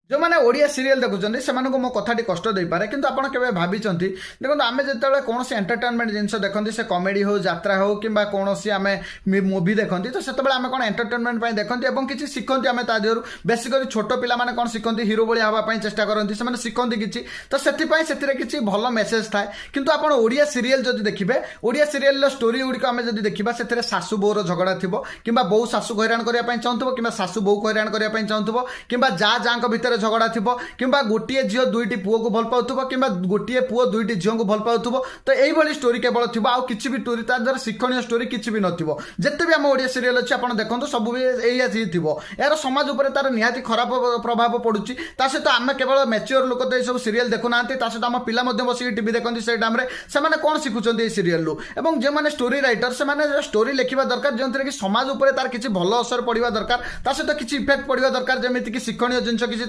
जो मैंने ओडिया सीरियल देखुं से मो कथाटी कष्ट दे पारे किंतु आपड़ के भाई देखो आम जो कौन एंटरटेनमेंट जिन देखते से कमेडी हो यात्रा हो कि कौन आम मुवी देखते तो से आम कौन एंटरटेनमेंट देखते और किसी शिखती आम तादेहर बेसिकली छोट पिला माने कौन शिखती हिरो भाई हाँवाई चेष्टा करती से शिखती किसी तो से किसी भल मेसेज थाए किंतु आप ओडिया सीरियल जब देखिए ओडिया सीरियल स्टोरी गुड़िक आम जब देखा से सासू बोर झगड़ा थी कि बो सासू को हैरान करने चाहूब कि सासू बो को हैरान करने चाहूब कि जा भितर झगड़ा थी कि गोटे झील दुईटी पुओ को भल पाथ्व कि गोटे पुओ दुईटी झील को भल पाथ्व तो यही स्टोरी केवल थी आउ कि भी स्टोरी तार शिक्षणीय स्टोरी किसी भी नथिबो जिते भी आम ओडिया सीरियल अच्छे आप देखो सब भी यही थी यार समाज उपर तार निहाती खराब प्रभाव पड़ुची सहित आम केवल मैच्योर लोक तो सब सीरियल देखुना सहित आम पिला बस टीवी देखते से टाइम से कौन शिखुंत सीरियल और जो मैंने स्टोरी राइटर से स्टोरी लिखा दरकार जो कि समाज उपर तार किसी भल असर पड़ा दरकार सहित किसी इफेक्ट पड़ा दरकार जमीक शिक्षणीय जिन किसी